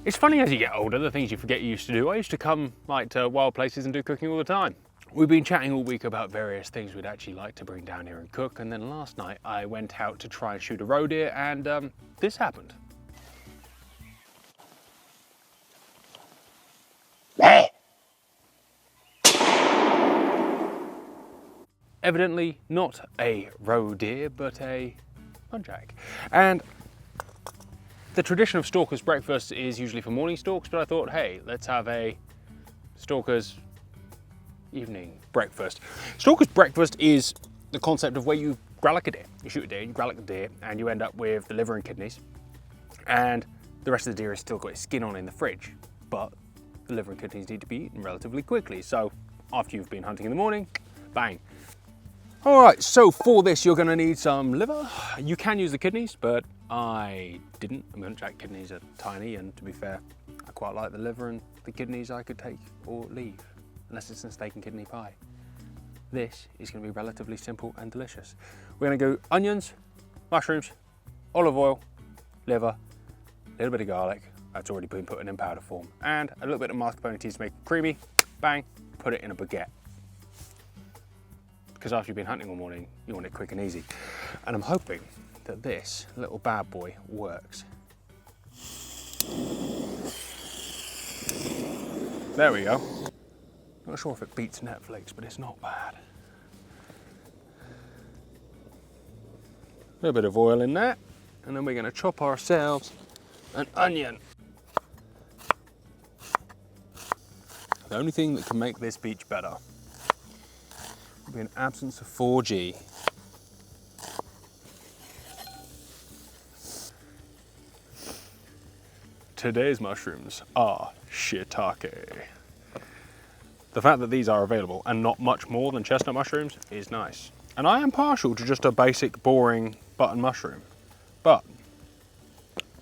It's funny as you get older, the things you forget you used to do. I used to come like to wild places and do cooking all the time. We've been chatting all week about various things we'd actually like to bring down here and cook, and then last night I went out to try and shoot a roe deer, and this happened. Evidently not a roe deer, but a muntjac. And the tradition of Stalker's breakfast is usually for morning stalks, but I thought, hey, let's have a Stalker's evening breakfast. Stalker's breakfast is the concept of where you gralloch a deer. You shoot a deer, you gralloch a deer, and you end up with the liver and kidneys. And the rest of the deer has still got its skin on in the fridge, but the liver and kidneys need to be eaten relatively quickly. So after you've been hunting in the morning, bang. All right, so for this, you're gonna need some liver. You can use the kidneys, but I didn't. I mean, muntjac kidneys are tiny, and to be fair, I quite like the liver, and the kidneys I could take or leave, unless it's in steak and kidney pie. This is gonna be relatively simple and delicious. We're gonna go onions, mushrooms, olive oil, liver, a little bit of garlic, that's already been put in powder form, and a little bit of mascarpone cheese to make it creamy. Bang, put it in a baguette. Because after you've been hunting all morning, you want it quick and easy. And I'm hoping that this little bad boy works. There we go. Not sure if it beats Netflix, but it's not bad. A little bit of oil in that, and then we're gonna chop ourselves an onion. The only thing that can make this beach better would be an absence of 4G. Today's mushrooms are shiitake. The fact that these are available and not much more than chestnut mushrooms is nice. And I am partial to just a basic, boring button mushroom, but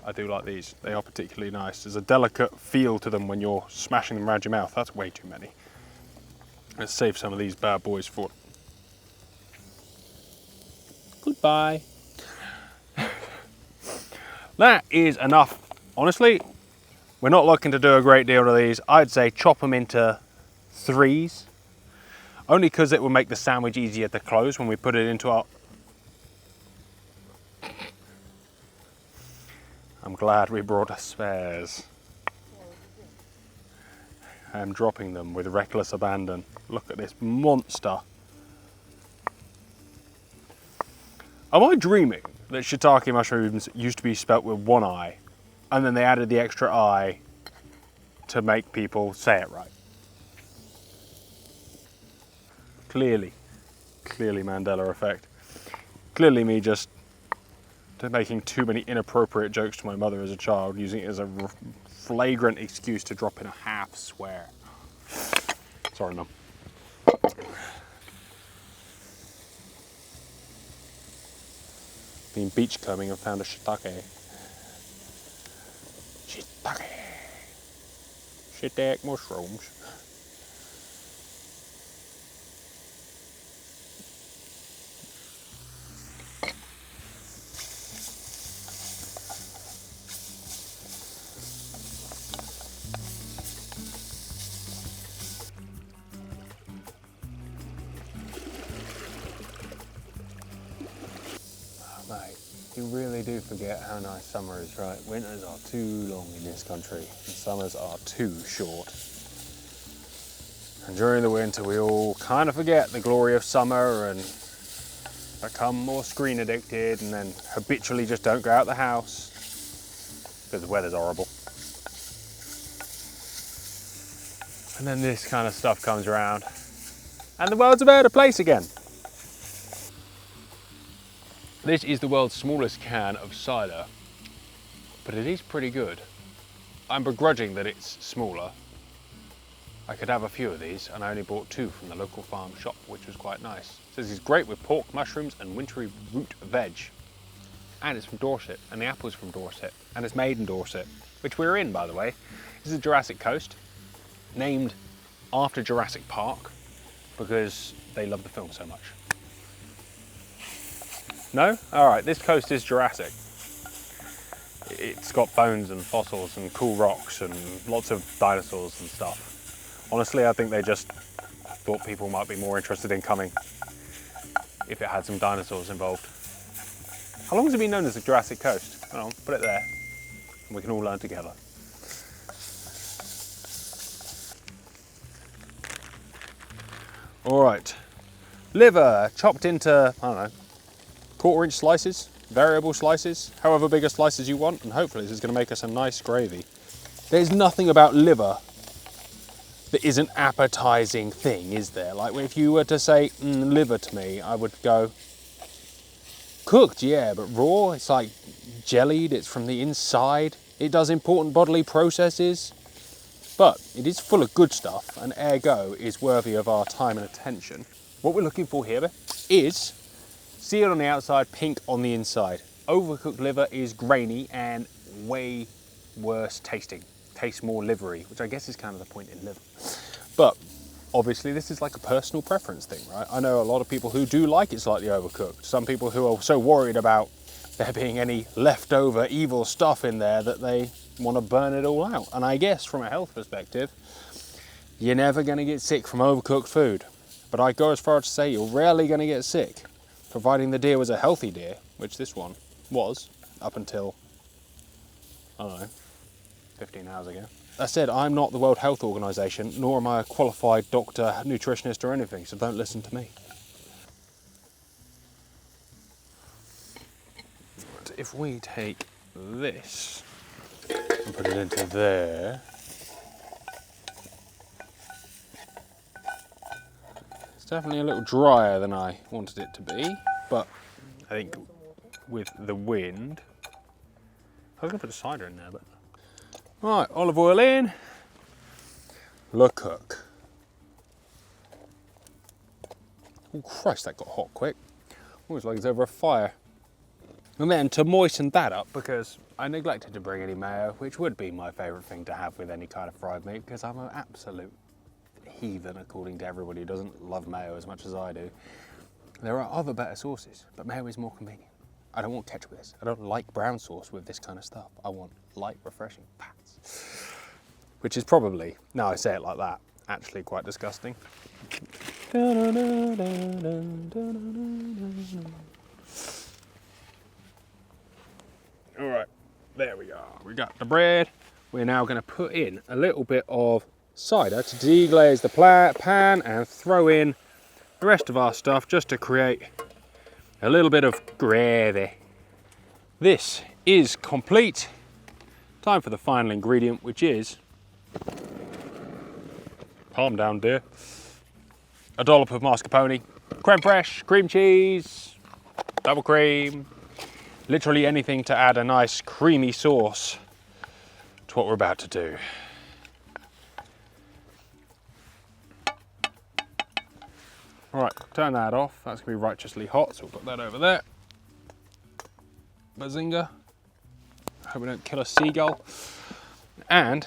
I do like these. They are particularly nice. There's a delicate feel to them when you're smashing them around your mouth. That's way too many. Let's save some of these bad boys for... Goodbye. That is enough. Honestly, we're not looking to do a great deal of these. I'd say chop them into 3s. Only because it will make the sandwich easier to close when we put it into our... I'm glad we brought us spares. I'm dropping them with reckless abandon. Look at this monster. Am I dreaming that shiitake mushrooms used to be spelt with one eye, and then they added the extra I to make people say it right? Clearly Mandela effect. Clearly me just making too many inappropriate jokes to my mother as a child, using it as a flagrant excuse to drop in a half swear. Sorry, Mum. Been beachcombing and found a shiitake. Shiitake mushrooms. Mate, you really do forget how nice summer is, right? Winters are too long in this country, and summers are too short. And during the winter, we all kind of forget the glory of summer and become more screen addicted, and then habitually just don't go out the house because the weather's horrible. And then this kind of stuff comes around, and the world's a better place again. This is the world's smallest can of cider, but it is pretty good. I'm begrudging that it's smaller. I could have a few of these, and I only bought 2 from the local farm shop, which was quite nice. So this is great with pork, mushrooms, and wintry root veg. And it's from Dorset, and the apple's from Dorset, and it's made in Dorset, which we're in, by the way. This is Jurassic Coast, named after Jurassic Park, because they love the film so much. No? All right, this coast is Jurassic. it's got bones and fossils and cool rocks and lots of dinosaurs and stuff. Honestly, I think they just thought people might be more interested in coming if it had some dinosaurs involved. How long has it been known as the Jurassic Coast? Well, put it there and we can all learn together. All right, liver chopped into, I don't know, 1/4 inch slices, variable slices, however big a slices you want, and hopefully this is going to make us a nice gravy. There's nothing about liver that is an appetizing thing, is there? Like if you were to say liver to me, I would go, cooked, yeah, but raw, it's like jellied, it's from the inside, it does important bodily processes. But it is full of good stuff, and ergo is worthy of our time and attention. What we're looking for here is seared on the outside, pink on the inside. Overcooked liver is grainy and way worse tasting. Tastes more livery, which I guess is kind of the point in liver. But obviously this is like a personal preference thing, right? I know a lot of people who do like it slightly overcooked. Some people who are so worried about there being any leftover evil stuff in there that they want to burn it all out. And I guess from a health perspective, you're never going to get sick from overcooked food. But I go as far as to say you're rarely going to get sick, providing the deer was a healthy deer, which this one was up until, I don't know, 15 hours ago. I said, I'm not the World Health Organization, nor am I a qualified doctor, nutritionist or anything, so don't listen to me. If we take this and put it into there, it's definitely a little drier than I wanted it to be, but I think with the wind, I was going to put a cider in there, but right, olive oil in, le cook. Oh Christ, that got hot quick. Almost like it's over a fire. And then to moisten that up, because I neglected to bring any mayo, which would be my favourite thing to have with any kind of fried meat, because I'm an absolute heathen according to everybody who doesn't love mayo as much as I do. There are other better sauces, but mayo is more convenient. I don't want ketchup with this. I don't like brown sauce with this kind of stuff. I want light, refreshing pats. Which is probably, now I say it like that, actually quite disgusting. All right, there we are. We got the bread. We're now going to put in a little bit of cider to deglaze the pan and throw in the rest of our stuff just to create a little bit of gravy. This is complete. Time for the final ingredient, which is, calm down dear, a dollop of mascarpone, creme fraiche, cream cheese, double cream, literally anything to add a nice creamy sauce to what we're about to do. All right, turn that off. That's gonna be righteously hot, so we'll put that over there. Bazinga. Hope we don't kill a seagull. And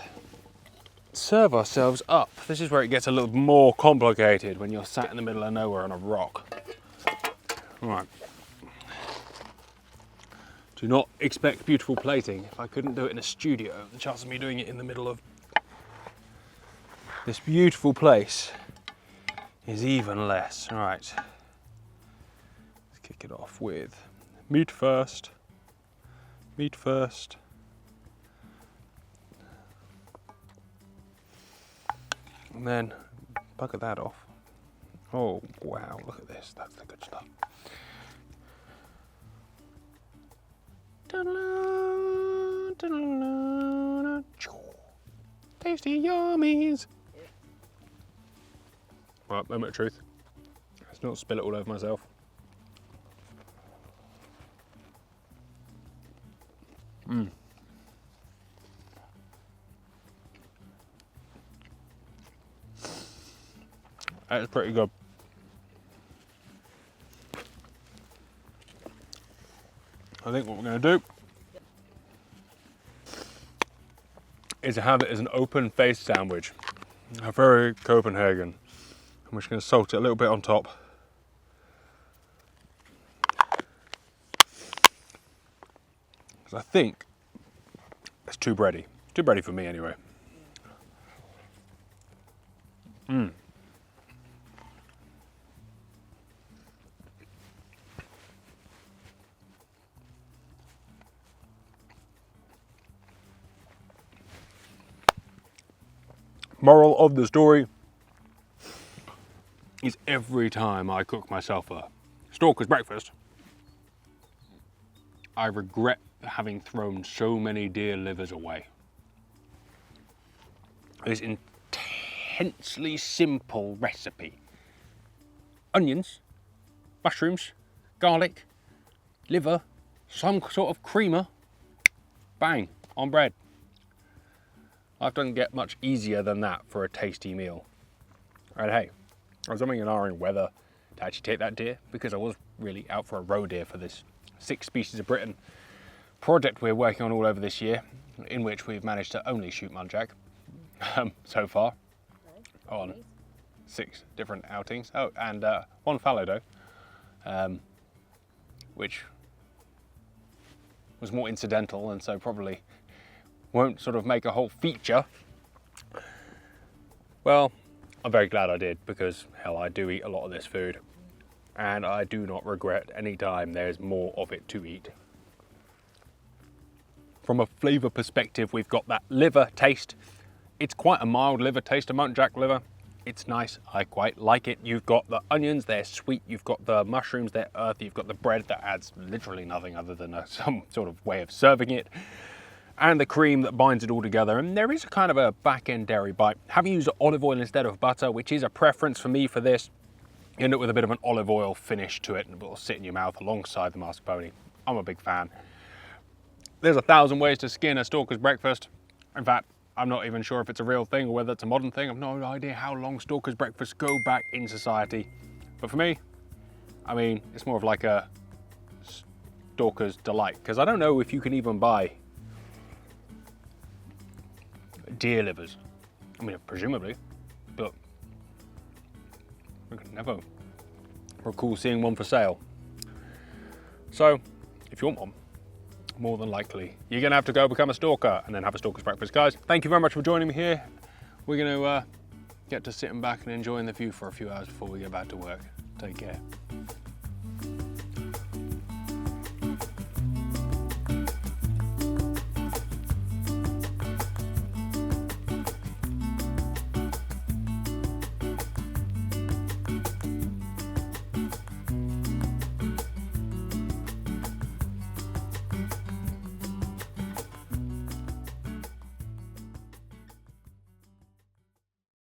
serve ourselves up. This is where it gets a little more complicated when you're sat in the middle of nowhere on a rock. All right. Do not expect beautiful plating. If I couldn't do it in a studio, the chance of me doing it in the middle of this beautiful place is even less. All right, let's kick it off with meat first. Meat first. And then bucket that off. Oh wow, look at this, that's the good stuff. Tasty yummies. Right, moment of truth. Let's not spill it all over myself. That's pretty good. I think what we're going to do is to have it as an open-faced sandwich. A very Copenhagen. I'm just going to salt it a little bit on top. Because I think It's too bready. Too bready for me anyway. Moral of the story is every time I cook myself a Stalker's breakfast, I regret having thrown so many deer livers away. This intensely simple recipe. Onions, mushrooms, garlic, liver, some sort of creamer, bang, on bread. Life doesn't get much easier than that for a tasty meal. And hey, I was umming and ahhing whether to actually take that deer, because I was really out for a roe deer for this 6 Species of Britain project we're working on all over this year, in which we've managed to only shoot muntjac so far on 6 different outings. Oh, and 1 fallow doe, which was more incidental and so probably won't sort of make a whole feature. Well, I'm very glad I did, because hell, I do eat a lot of this food and I do not regret any time there's more of it to eat. From a flavour perspective, we've got that liver taste. It's quite a mild liver taste, a muntjac liver. It's nice, I quite like it. You've got the onions, they're sweet. You've got the mushrooms, they're earthy. You've got the bread that adds literally nothing other than some sort of way of serving it. And the cream that binds it all together. And there is a kind of a back-end dairy bite. Having used olive oil instead of butter, which is a preference for me for this, you end up with a bit of an olive oil finish to it, and it will sit in your mouth alongside the mascarpone. I'm a big fan. There's 1,000 ways to skin a Stalker's breakfast. In fact, I'm not even sure if it's a real thing or whether it's a modern thing. I've no idea how long Stalker's breakfasts go back in society. But for me, I mean, it's more of like a Stalker's delight, because I don't know if you can even buy deer livers. I mean, presumably, but I could never recall seeing one for sale. So, if you want one, more than likely, you're gonna have to go become a Stalker and then have a Stalker's breakfast. Guys, thank you very much for joining me here. We're gonna get to sitting back and enjoying the view for a few hours before we get back to work. Take care.